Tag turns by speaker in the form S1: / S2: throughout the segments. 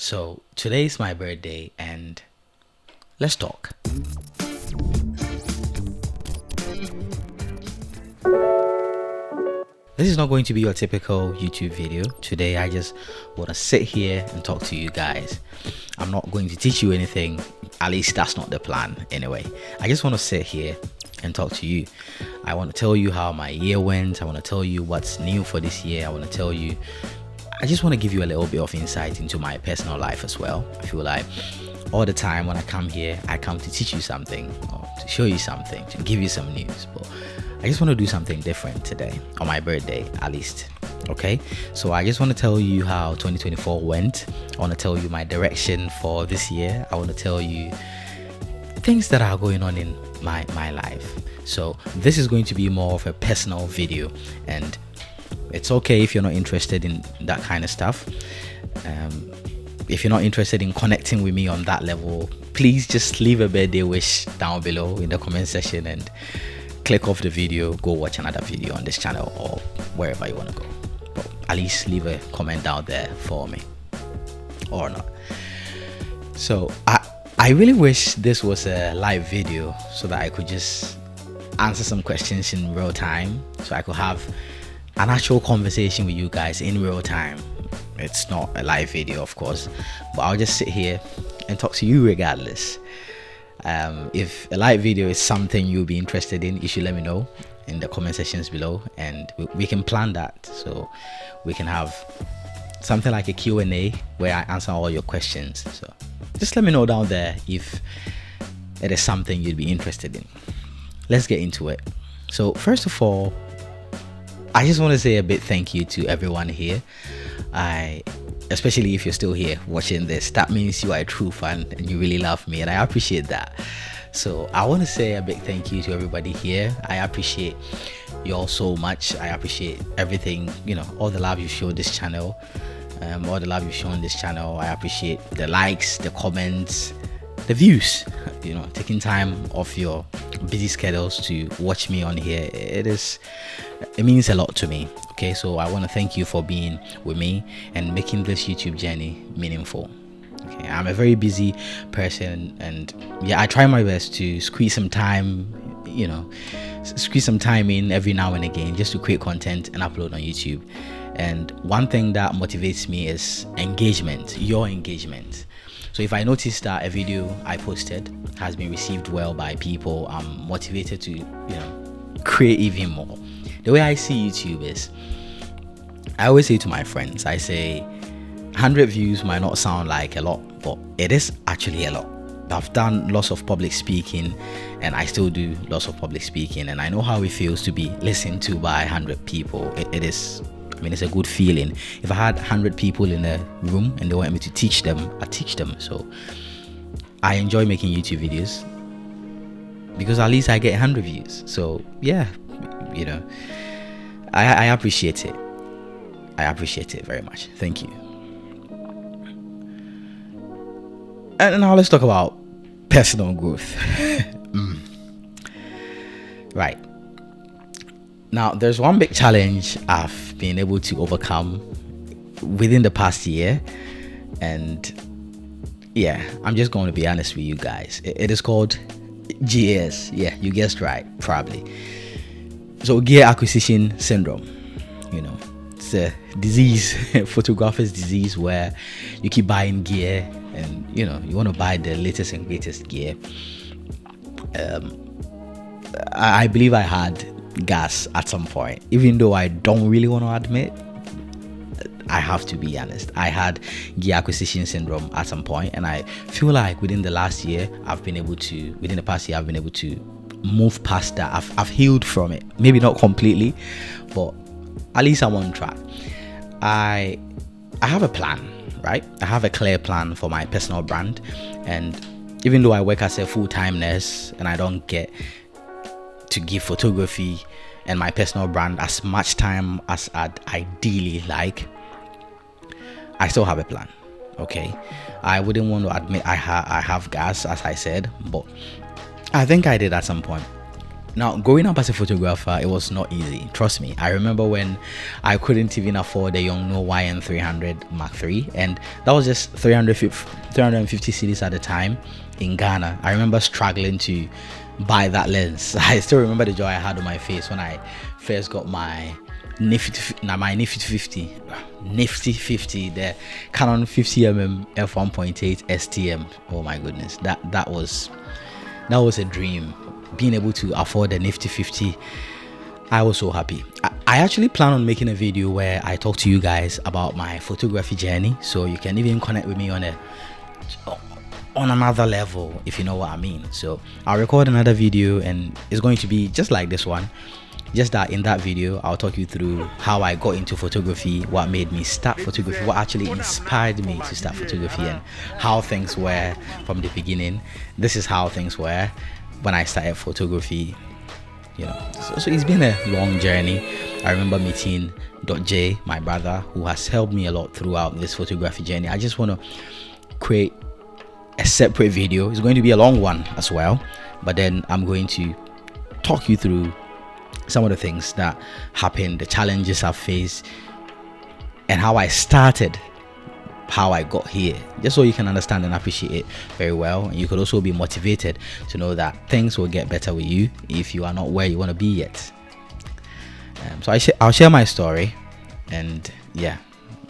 S1: So today's my birthday and let's talk. This is not going to be your typical YouTube video. Today I just want to sit here and talk to you guys. I'm not going to teach you anything, at least that's not the plan anyway. I just want to sit here and talk to you. I want to tell you how my year went. I want to tell you what's new for this year. I just want to give you a little bit of insight into my personal life as well. I feel like all the time when I come here, I come to teach you something or to show you something, to give you some news. But I just want to do something different today, on my birthday at least. Okay, so I just want to tell you how 2024 went. I want to tell you my direction for this year. I want to tell you things that are going on in my life. So this is going to be more of a personal video, and it's okay if you're not interested in that kind of stuff. If you're not interested in connecting with me on that level, please just leave a birthday wish down below in the comment section and click off the video, go watch another video on this channel or wherever you want to go. But at least leave a comment down there for me, or not. So I really wish this was a live video so that I could just answer some questions in real time, so I could have an actual conversation with you guys in real time. It's not a live video, of course, but I'll just sit here and talk to you regardless. If a live video is something you'll be interested in, you should let me know in the comment sections below, and we can plan that, so we can have something like a Q&A where I answer all your questions. So just let me know down there if it is something you'd be interested in. Let's get into it. So first of all, I just want to say a big thank you to everyone here. Especially if you're still here watching this, that means you are a true fan and you really love me, and I appreciate that. So I want to say a big thank you to everybody here. I appreciate you all so much. I appreciate everything, all the love you've shown this channel, all the love you've shown this channel. I appreciate the likes, the comments, the views, taking time off your busy schedules to watch me on here. It means a lot to me. Okay, so I want to thank you for being with me and making this YouTube journey meaningful. Okay, I'm a very busy person, and I try my best to squeeze some time in every now and again just to create content and upload on YouTube. And one thing that motivates me is engagement, your engagement. So if I notice that a video I posted has been received well by people, I'm motivated to create even more. The way I see YouTube is, I always say to my friends, I say 100 views might not sound like a lot, but it is actually a lot. I've done lots of public speaking, and I still do lots of public speaking, and I know how it feels to be listened to by 100 people. It's a good feeling. If I had 100 people in a room and they want me to teach them, I teach them. So I enjoy making YouTube videos because at least I get 100 views. So I appreciate it. I appreciate it very much. Thank you. And now let's talk about personal growth. Right. Now, there's one big challenge I've been able to overcome within the past year. And I'm just going to be honest with you guys. It is called GAS. Yeah, you guessed right, probably. So gear acquisition syndrome, it's a disease, photographer's disease, where you keep buying gear and you want to buy the latest and greatest gear. I believe I had gas at some point, even though I don't really want to admit. I have to be honest, I had gear acquisition syndrome at some point, and I feel like within the past year I've been able to move past that. I've healed from it, maybe not completely, but at least I'm on track. I have a plan, right? I have a clear plan for my personal brand, and even though I work as a full-time nurse and I don't get to give photography and my personal brand as much time as I'd ideally like, I still have a plan. Okay, I wouldn't want to admit I have gas, as I said, but I think I did at some point. Now, growing up as a photographer, it was not easy. Trust me. I remember when I couldn't even afford a Yongnuo YN300 Mark III, and that was just 350 cedis at the time in Ghana. I remember struggling to buy that lens. I still remember the joy I had on my face when I first got my Nifty 50, the Canon 50mm f1.8 STM. Oh my goodness, that was a dream. Being able to afford the Nifty 50, I was so happy. I actually plan on making a video where I talk to you guys about my photography journey, so you can even connect with me on another level, if you know what I mean. So I'll record another video, and it's going to be just like this one, just that in that video I'll talk you through how I got into photography, what made me start photography, what actually inspired me to start photography, and how things were from the beginning. This is how things were when I started photography, you know. So it's been a long journey. I remember meeting J, my brother, who has helped me a lot throughout this photography journey. I just want to create a separate video. It's going to be a long one as well, but then I'm going to talk you through some of the things that happened, the challenges I've faced, and how I started, how I got here, just so you can understand and appreciate it very well. And you could also be motivated to know that things will get better with you if you are not where you want to be yet. So I'll share my story, and yeah,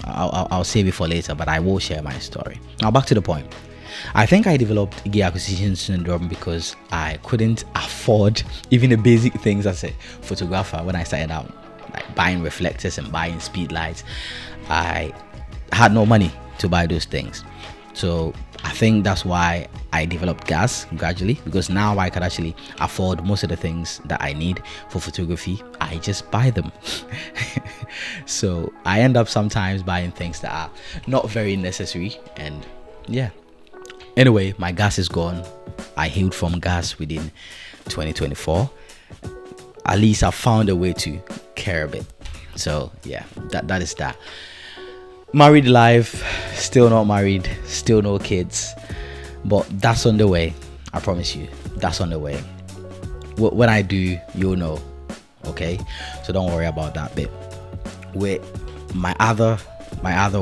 S1: I'll save it for later, but I will share my story. Now back to the point. I think I developed gear acquisition syndrome because I couldn't afford even the basic things as a photographer when I started out, like buying reflectors and buying speed lights. I had no money to buy those things. So I think that's why I developed gas gradually, because now I could actually afford most of the things that I need for photography. I just buy them. So I end up sometimes buying things that are not very necessary, and yeah. Anyway, my gas is gone. I healed from gas within 2024. At least I found a way to curb it. So yeah, that is that. Married life, still not married, still no kids, but that's on the way. I promise you, that's on the way. When I do, you'll know. Okay, so don't worry about that bit. With my other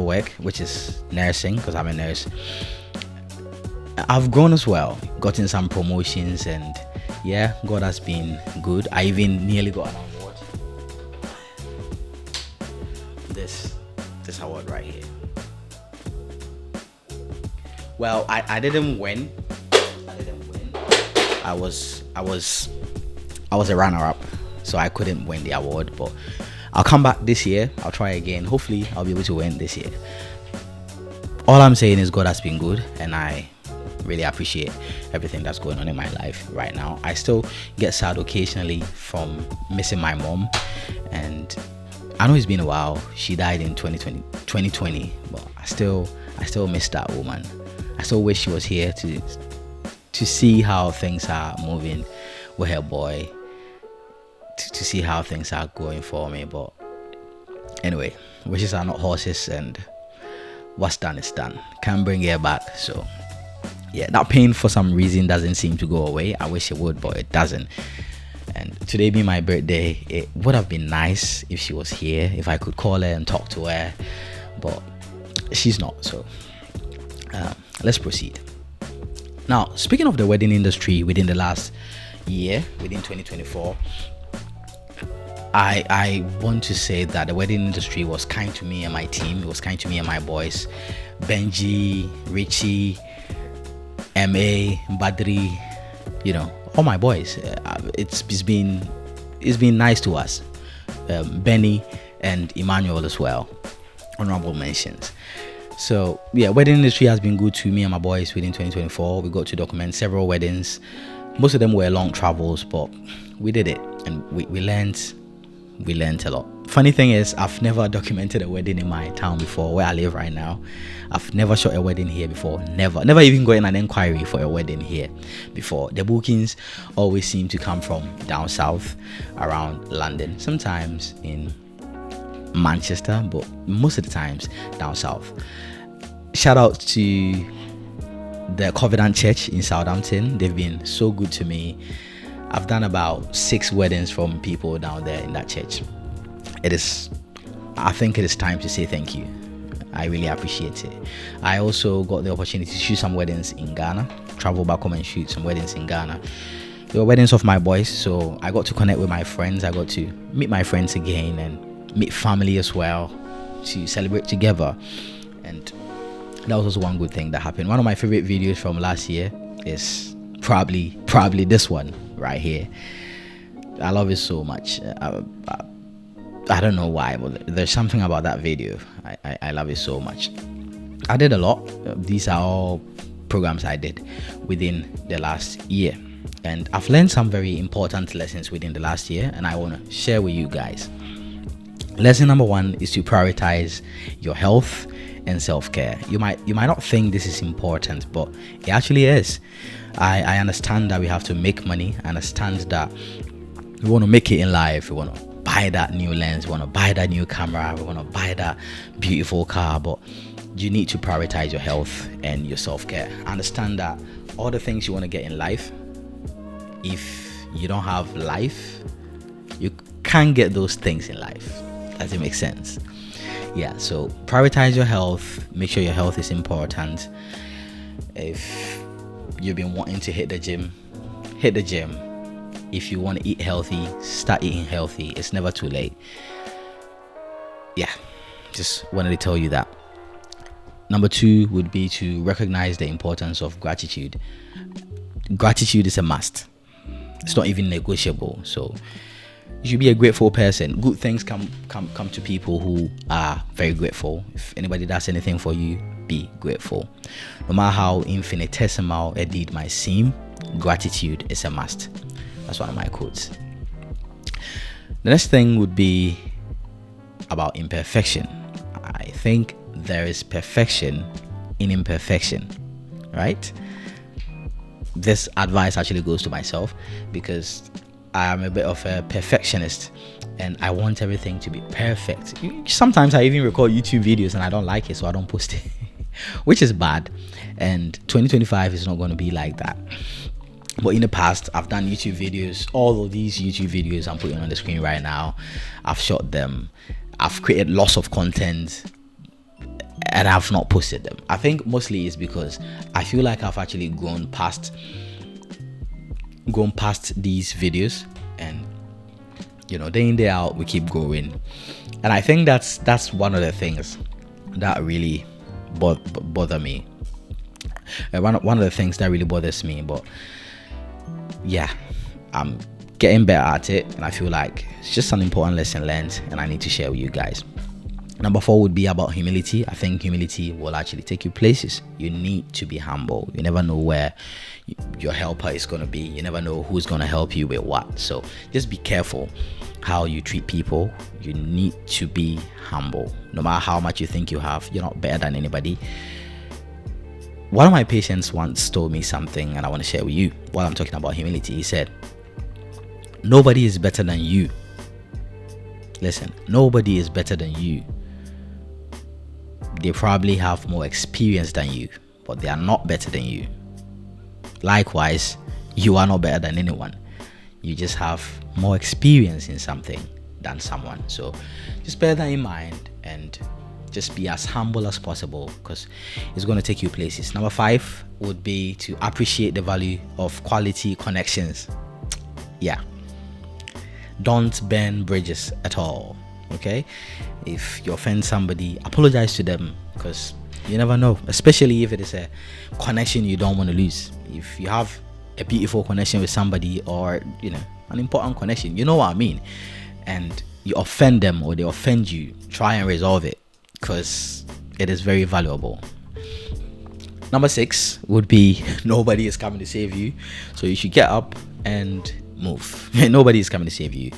S1: work, which is nursing, because I'm a nurse, I've grown as well, gotten some promotions, and yeah, God has been good. I even nearly got an award. This award right here. Well, I didn't win. I was a runner-up, so I couldn't win the award, but I'll come back this year. I'll try again. Hopefully I'll be able to win this year. All I'm saying is God has been good, and I really appreciate everything that's going on in my life right now. I still get sad occasionally from missing my mom, and I know it's been a while. She died in 2020, but I still miss that woman. I still wish she was here to see how things are moving with her boy, to see how things are going for me. But anyway, wishes are not horses, and what's done is done. Can't bring her back. So yeah, that pain for some reason doesn't seem to go away. I wish it would, but it doesn't. And today being my birthday, it would have been nice if she was here, if I could call her and talk to her, but she's not. So let's proceed. Now, speaking of the wedding industry within the last year, within 2024, I want to say that the wedding industry was kind to me and my team. It was kind to me and my boys, Benji, Richie, MA, Badri, you know, all my boys. It's been nice to us. Benny and Emmanuel as well, honorable mentions. So yeah, wedding industry has been good to me and my boys within 2024. We got to document several weddings. Most of them were long travels, but we did it, and we learned a lot. Funny thing is, I've never documented a wedding in my town before, where I live right now. I've never shot a wedding here before. Never even gotten an inquiry for a wedding here before. The bookings always seem to come from down south, around London, sometimes in Manchester, but most of the times down south. Shout out to the Covenant Church in Southampton. They've been so good to me. I've done about 6 weddings from people down there in that church. I think it is time to say thank you. I really appreciate it. I also got the opportunity to shoot some weddings in Ghana, travel back home and shoot some weddings in Ghana. They were weddings of my boys, so I got to connect with my friends. I got to meet my friends again and meet family as well, to celebrate together. And that was also one good thing that happened. One of my favorite videos from last year is probably this one right here. I love it so much. I don't know why, but there's something about that video. I love it so much. I did a lot. These are all programs I did within the last year, and I've learned some very important lessons within the last year, and I want to share with you guys. Lesson number 1 is to prioritize your health and self-care. You might not think this is important, but it actually is. I understand that we have to make money. I understand that we want to make it in life. We want to buy that new lens, we want to buy that new camera, we want to buy that beautiful car, but you need to prioritize your health and your self-care. Understand that all the things you want to get in life, if you don't have life, you can't get those things in life. Does it make sense? Yeah, so prioritize your health. Make sure your health is important. If you've been wanting to hit the gym, hit the gym. If you want to eat healthy, start eating healthy. It's never too late. Yeah, just wanted to tell you that. Number 2 would be to recognize the importance of gratitude. Gratitude is a must. It's not even negotiable. So you should be a grateful person. Good things come to people who are very grateful. If anybody does anything for you, be grateful. No matter how infinitesimal a deed might seem, gratitude is a must. That's one of my quotes. The next thing would be about imperfection. I think there is perfection in imperfection, right? This advice actually goes to myself because I am a bit of a perfectionist and I want everything to be perfect. Sometimes I even record YouTube videos and I don't like it, so I don't post it, which is bad. And 2025 is not going to be like that. But in the past, I've done YouTube videos. All of these YouTube videos I'm putting on the screen right now, I've shot them. I've created lots of content and I've not posted them. I think mostly it's because I feel like I've actually grown past these videos, and day in, day out, we keep growing. And I think that's one of the things that really bother me. One of the things that really bothers me, but yeah, I'm getting better at it, and I feel like it's just an important lesson learned and I need to share with you guys. Number 4 would be about humility. I think humility will actually take you places. You need to be humble. You never know where your helper is going to be. You never know who's going to help you with what. So just be careful how you treat people. You need to be humble. No matter how much you think you have, you're not better than anybody. One of my patients once told me something, and I want to share with you while I'm talking about humility. He said, nobody is better than you. Listen, nobody is better than you. They probably have more experience than you, but they are not better than you. Likewise, you are not better than anyone. You just have more experience in something than someone. So just bear that in mind and just be as humble as possible, because it's going to take you places. Number 5 would be to appreciate the value of quality connections. Yeah, don't burn bridges at all. Okay, if you offend somebody, apologize to them, because you never know, especially if it is a connection you don't want to lose. If you have a beautiful connection with somebody, or an important connection, you know what I mean, and you offend them or they offend you, try and resolve it, because it is very valuable. Number 6 would be nobody is coming to save you, so you should get up and move. Nobody is coming to save you.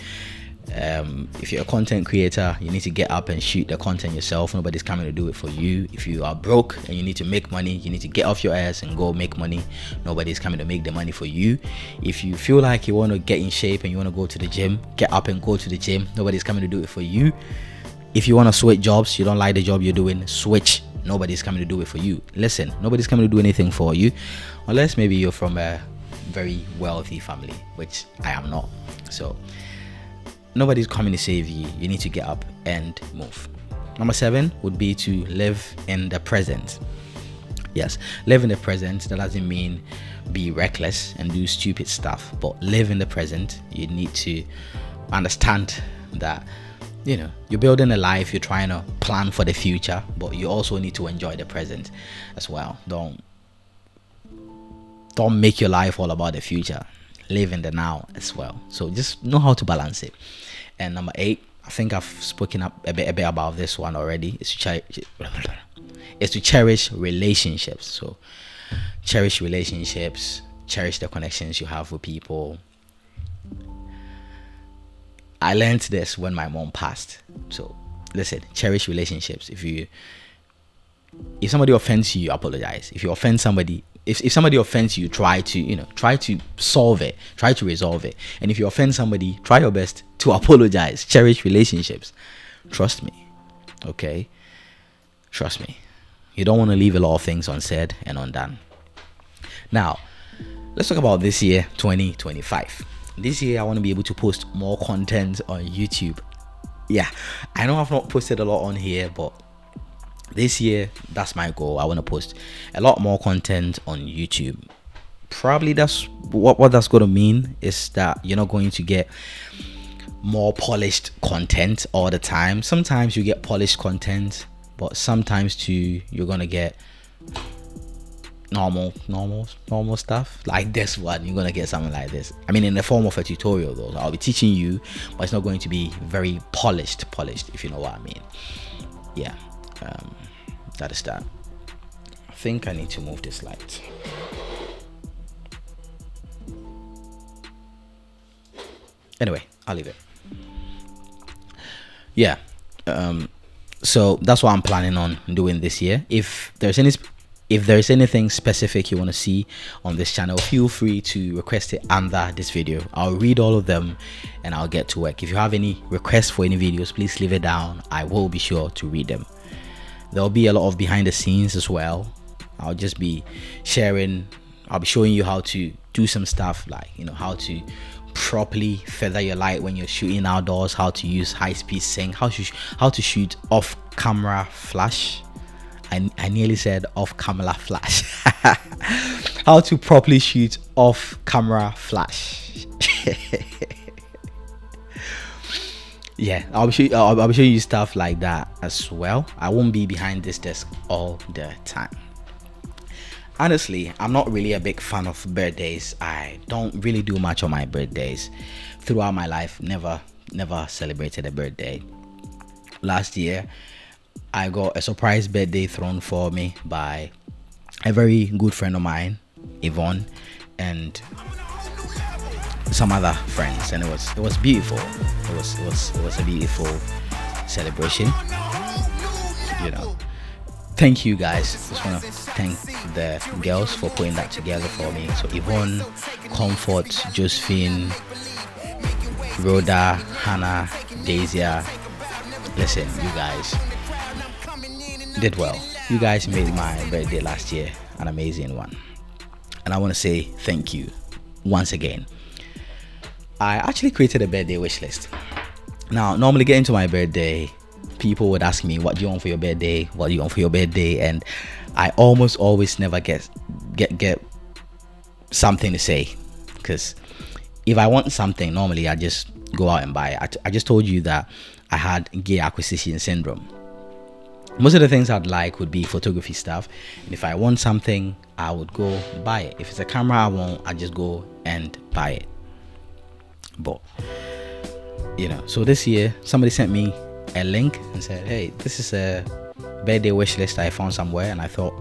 S1: If you're a content creator, you need to get up and shoot the content yourself. Nobody's coming to do it for you. If you are broke and you need to make money, you need to get off your ass and go make money. Nobody's coming to make the money for you. If you feel like you want to get in shape and you want to go to the gym, get up and go to the gym. Nobody's coming to do it for you. If you want to switch jobs, you don't like the job you're doing, switch. Nobody's coming to do it for you. Listen, nobody's coming to do anything for you, unless maybe you're from a very wealthy family, which I am not. So nobody's coming to save you. You need to get up and move. Number 7 would be to live in the present. Yes, live in the present. That doesn't mean be reckless and do stupid stuff, but live in the present. You need to understand that, you know, you're building a life, you're trying to plan for the future, but you also need to enjoy the present as well. Don't make your life all about the future. Live in the now as well. So just know how to balance it. And number 8, I think I've spoken up a bit about this one already, is to cherish relationships. So cherish relationships, cherish the connections you have with people. I learned this when my mom passed. So listen, cherish relationships. If somebody offends you, apologize. If you offend somebody, if somebody offends you, try to solve it, try to resolve it. And if you offend somebody, try your best to apologize. Cherish relationships. Trust me. Okay? Trust me. You don't want to leave a lot of things unsaid and undone. Now, let's talk about this year, 2025. This year, I want to be able to post more content on YouTube. Yeah, I know I've not posted a lot on here, but this year, that's my goal. I want to post a lot more content on YouTube. Probably that's what that's going to mean, is that you're not going to get more polished content all the time. Sometimes you get polished content, but sometimes too you're going to get normal stuff like this one. You're going to get something like this. I mean, in the form of a tutorial though. I'll be teaching you, but it's not going to be very polished, if you know what I mean. Yeah. That is that. I think I need to move this light. Anyway, I'll leave it. Yeah. So that's what I'm planning on doing this year. If there's anything specific you want to see on this channel, feel free to request it under this video. I'll read all of them and I'll get to work. If you have any requests for any videos, please leave it down. I will be sure to read them. There'll be a lot of behind the scenes as well. I'll be showing you how to do some stuff, like, you know, how to properly feather your light when you're shooting outdoors, how to use high-speed sync, how to shoot off camera flash. I nearly said off camera flash. How to properly shoot off camera flash. Yeah, I'll be showing you stuff like that as well. I won't be behind this desk all the time. Honestly, I'm not really a big fan of birthdays. I don't really do much on my birthdays. Throughout my life, never celebrated a birthday. Last year, I got a surprise birthday thrown for me by a very good friend of mine, Yvonne, and some other friends, and it was beautiful. It was a beautiful celebration. You know, thank you guys. Just want to thank the girls for putting that together for me. So Yvonne, Comfort, Josephine, Rhoda, Hannah, Daisia. Listen, you guys did well. You guys made my birthday last year an amazing one, and I want to say thank you once again. I actually created a birthday wish list. Now, normally getting to my birthday, people would ask me, what do you want for your birthday? What do you want for your birthday? And I almost always never get something to say, because if I want something, normally I just go out and buy it. I just told you that I had gear acquisition syndrome. Most of the things I'd like would be photography stuff, and if I want something, I would go buy it. If it's a camera I want, I just go and buy it. But you know, so this year somebody sent me a link and said, hey, this is a birthday wish list I found somewhere, and I thought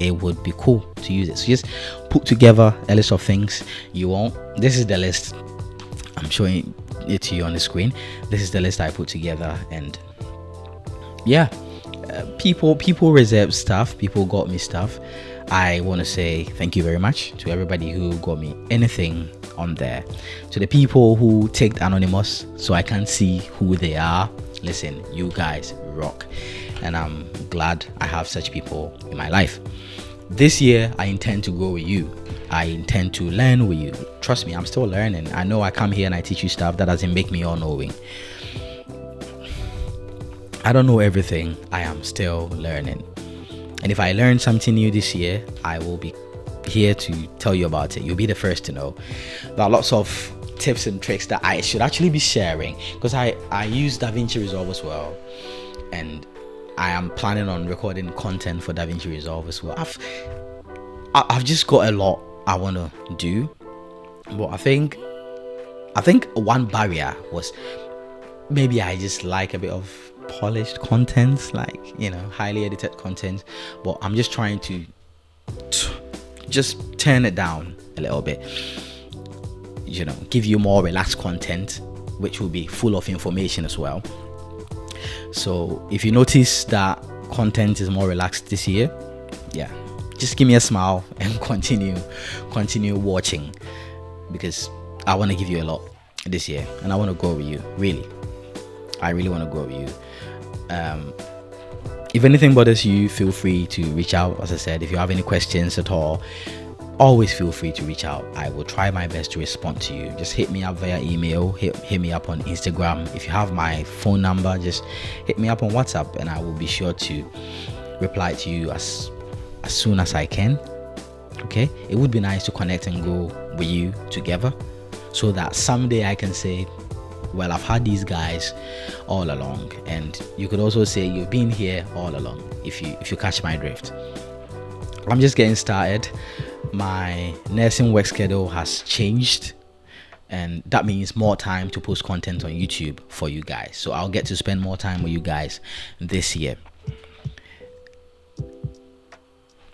S1: it would be cool to use it. So just put together a list of things you want. This is the list. I'm showing it to you on the screen. This is the list I put together, and yeah, people reserved stuff. People got me stuff. I want to say thank you very much to everybody who got me anything on there. To the people who ticked anonymous so I can't see who they are, listen, you guys rock, and I'm glad I have such people in my life. This year I intend to grow with you. I intend to learn with you. Trust me, I'm still learning. I know I come here and I teach you stuff. That doesn't make me all knowing. I don't know everything. I am still learning. And if I learn something new this year, I will be here to tell you about it. You'll be the first to know. There are lots of tips and tricks that I should actually be sharing, because I use DaVinci Resolve as well, and I am planning on recording content for DaVinci Resolve as well. I've just got a lot I want to do, but I think one barrier was maybe I just like a bit of polished content, like, you know, highly edited content, but I'm just trying to just turn it down a little bit, you know, give you more relaxed content, which will be full of information as well. So if you notice that content is more relaxed this year, yeah, just give me a smile and continue watching, because I want to give you a lot this year and I want to grow with you. I really want to grow with you. If anything bothers you, feel free to reach out. As I said, if you have any questions at all, always feel free to reach out. I will try my best to respond to you. Just hit me up via email, hit me up on Instagram. If you have my phone number, just hit me up on WhatsApp and I will be sure to reply to you as soon as I can. Okay, it would be nice to connect and go with you together, so that someday I can say, well, I've had these guys all along, and you could also say you've been here all along, if you catch my drift. I'm just getting started. My nursing work schedule has changed, and that means more time to post content on YouTube for you guys. So I'll get to spend more time with you guys this year.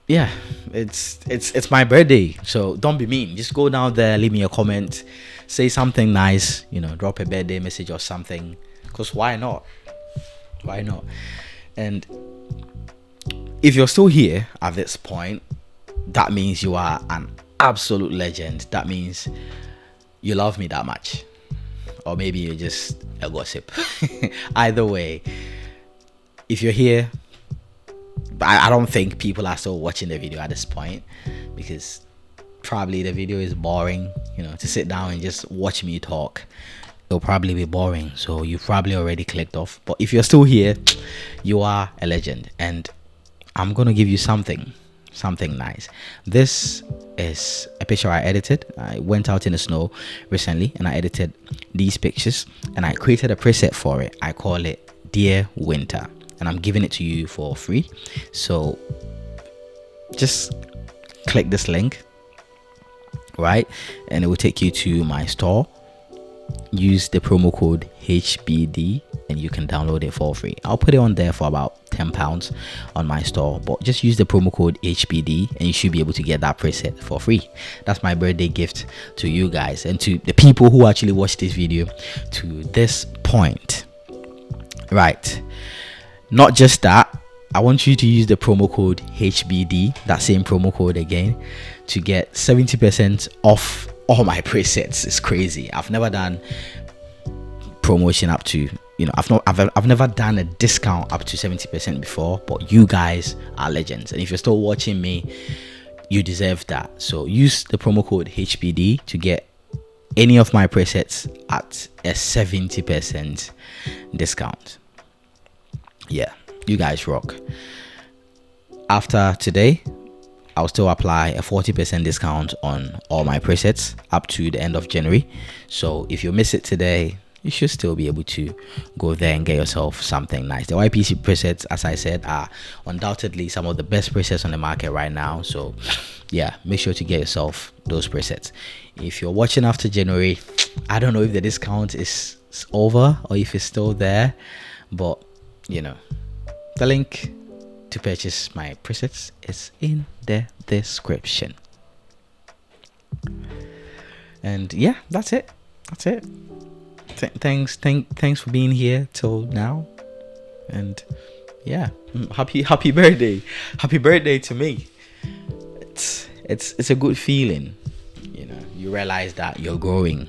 S1: Yeah, it's my birthday, so don't be mean. Just go down there, leave me a comment, say something nice, you know, drop a birthday message or something, because why not? And if you're still here at this point, that means you are an absolute legend. That means you love me that much, or maybe you're just a gossip. Either way, if you're here, I don't think people are still watching the video at this point, because probably the video is boring. You know, to sit down and just watch me talk, it'll probably be boring, so you've probably already clicked off. But if you're still here, you are a legend, and I'm gonna give you something nice. This is a picture I edited. I went out in the snow recently and I edited these pictures, and I created a preset for it. I call it Dear Winter, and I'm giving it to you for free. So just click this link, right, and it will take you to my store. Use the promo code HBD and you can download it for free. I'll put it on there for about £10 on my store, but just use the promo code HBD and you should be able to get that preset for free. That's my birthday gift to you guys and to the people who actually watched this video to this point. Right, not just that, I want you to use the promo code HBD, that same promo code again, to get 70% off all my presets. It's crazy. I've never done promotion up to, you know, I've never done a discount up to 70% before, but you guys are legends, and if you're still watching me, you deserve that. So use the promo code HBD to get any of my presets at a 70% discount. Yeah, you guys rock. After today, I'll still apply a 40% discount on all my presets up to the end of January. So if you miss it today, you should still be able to go there and get yourself something nice. The YPC presets, as I said, are undoubtedly some of the best presets on the market right now. So yeah, make sure to get yourself those presets. If you're watching after January, I don't know if the discount is over or if it's still there, but you know, the link to purchase my presets is in the description. And yeah, that's it. Thanks for being here till now. And yeah, happy birthday to me. It's a good feeling, you know. You realize that you're growing.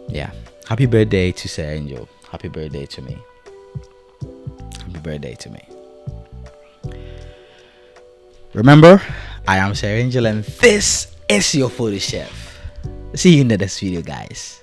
S1: Yeah, happy birthday to Sir Angel. Happy birthday to me. Happy birthday to me. Remember, I am Sir Angel and this is your photo chef. See you in the next video, guys.